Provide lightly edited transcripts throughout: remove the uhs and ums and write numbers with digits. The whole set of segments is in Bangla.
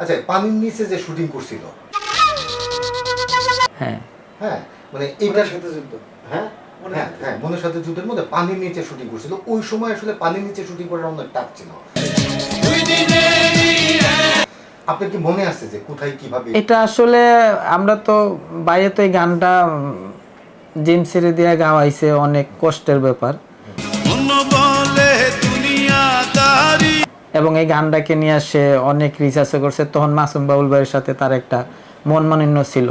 আচ্ছা, পানির নিচে যে শুটিং করছিল, হ্যাঁ হ্যাঁ, মানে এইটার সাথে যুদ্ধ, হ্যাঁ হ্যাঁ হ্যাঁ, মনের সাথে যুদ্ধের মধ্যে পানির নিচে শুটিং করছিল। ওই সময় আসলে পানির নিচে শুটিং করার অনেক টাফ ছিল। আপনার কি মনে আছে যে কোথায় কিভাবে? এটা আসলে আমরা তো বাইরে তো এই গানটা জিমসিরে দিয়ে গাওয়াইছে, অনেক কষ্টের ব্যাপার। এবং এই গানটাকে নিয়ে সে অনেক রিসার্চও করছে। তখন মাসুম বাউল ভাইয়ের সাথে তার একটা মন মানিন্য ছিল।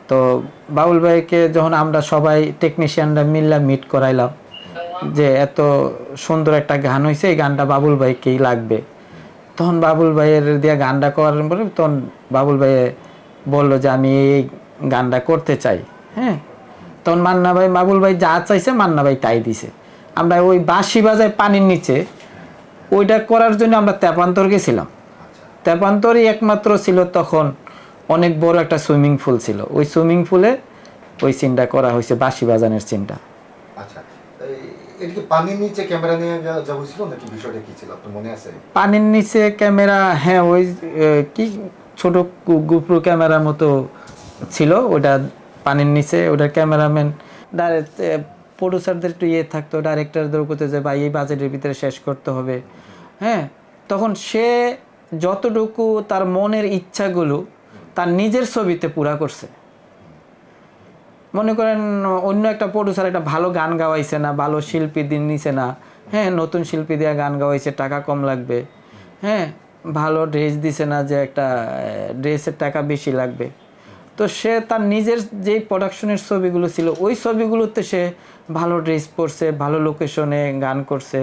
তো বাউল ভাইকে যখন আমরা সবাই টেকনিশিয়ানরা মিল্লা মিট করাইলাম যে এত সুন্দর একটা গান হয়েছে, এই গানটা বাবুল ভাইকেই লাগবে। তখন বাবুল ভাইয়ের দিয়ে গানটা করার পরে তখন বাবুল ভাই বললো যে আমি এই গানটা করতে চাই। হ্যাঁ, তখন মান্না ভাই, বাবুল ভাই যা চাইছে মান্না ভাই তাই দিছে। আমরা ওই বাঁশি বাজায় পানির নিচে ওইটা করার জন্য আমরা তেপান্তর গেছিলাম। তেপান্তরই একমাত্র ছিল তখন অনেক বড় একটা সুইমিং পুল ছিল। ওই সুইমিং পুলে ওই সিনটা করা হয়েছে, বাঁশি বাজানোর সিনটা। আচ্ছা, এটা কি পানির নিচে ক্যামেরা নিয়ে যাওয়া হয়েছিল নাকি বিষয়টা কি ছিল আপনার মনে আছে? পানির নিচে ক্যামেরা, হ্যাঁ, ওই কি ছোট গুপ্রো ক্যামেরার মতো ছিল ওটা পানির নিচে। ওটার ক্যামেরাম্যান ডাইরেক্ট প্রডিউসারদের একটু ইয়ে থাকতো, ডাইরেক্টরদের করতে যে ভাই এই বাজেটের ভিতরে শেষ করতে হবে। হ্যাঁ, তখন সে যতটুকু তার মনের ইচ্ছাগুলো তার নিজের ছবিতে পুরা করছে। মনে করেন অন্য একটা প্রডিউসার একটা ভালো গান গাওয়াইছে না, ভালো শিল্পী দিন নিছে না, হ্যাঁ, নতুন শিল্পী দিয়ে গান গাওয়াইছে, টাকা কম লাগবে, হ্যাঁ, ভালো ড্রেস দিছে না, যে একটা ড্রেসের টাকা বেশি লাগবে। তো সে তার নিজের যেই প্রোডাকশনের ছবিগুলো ছিল ওই ছবিগুলোতে সে ভালো ড্রেস পরছে, ভালো লোকেশনে গান করছে,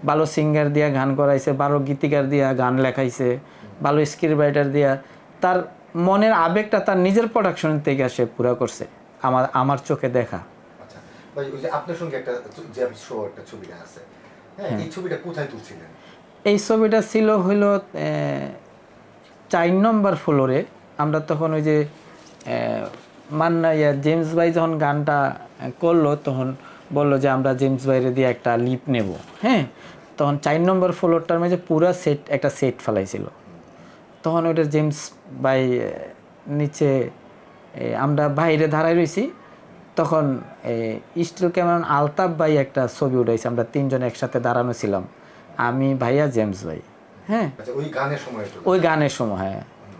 ভালো সিঙ্গার দিয়া গান করাইছে, ভালো গীতিকার দিয়া গান লেখাইছে, ভালো স্ক্রিপ্ট রাইটার দিয়া তার মনের আবেগটা তার নিজের প্রোডাকশন থেকে সে পুরা করছে, আমার চোখে দেখা। আচ্ছা ভাই, ওই যে আপনার সঙ্গে একটা জেমস শো একটা ছবিটা আছে, হ্যাঁ, এই ছবিটা কোথায় তুলছিলেন? এই ছবিটা ছিল হইলো 4 নম্বর ফ্লোরে। আমরা তখন ওই যে মান্না জেমস ভাই যখন গানটা করলো তখন বললো যে আমরা জেমস ভাইরে দিয়ে একটা লিপ নেব। হ্যাঁ, তখন 4 নম্বর ফ্লোরটার মধ্যে পুরো সেট, একটা সেট ফেলাইছিল। তখন ওইটা জেমস ভাই নিচে, আমরা বাইরে দাঁড়াই রয়েছি। তখন স্টিল ক্যামেরাম্যান আলতাফ ভাই একটা ছবি উঠাইছে, আমরা 3 জন একসাথে দাঁড়ানো ছিলাম, আমি, ভাইয়া, জেমস ভাই। হ্যাঁ, ওই গানের সময়, ওই গানের সময়, হ্যাঁ।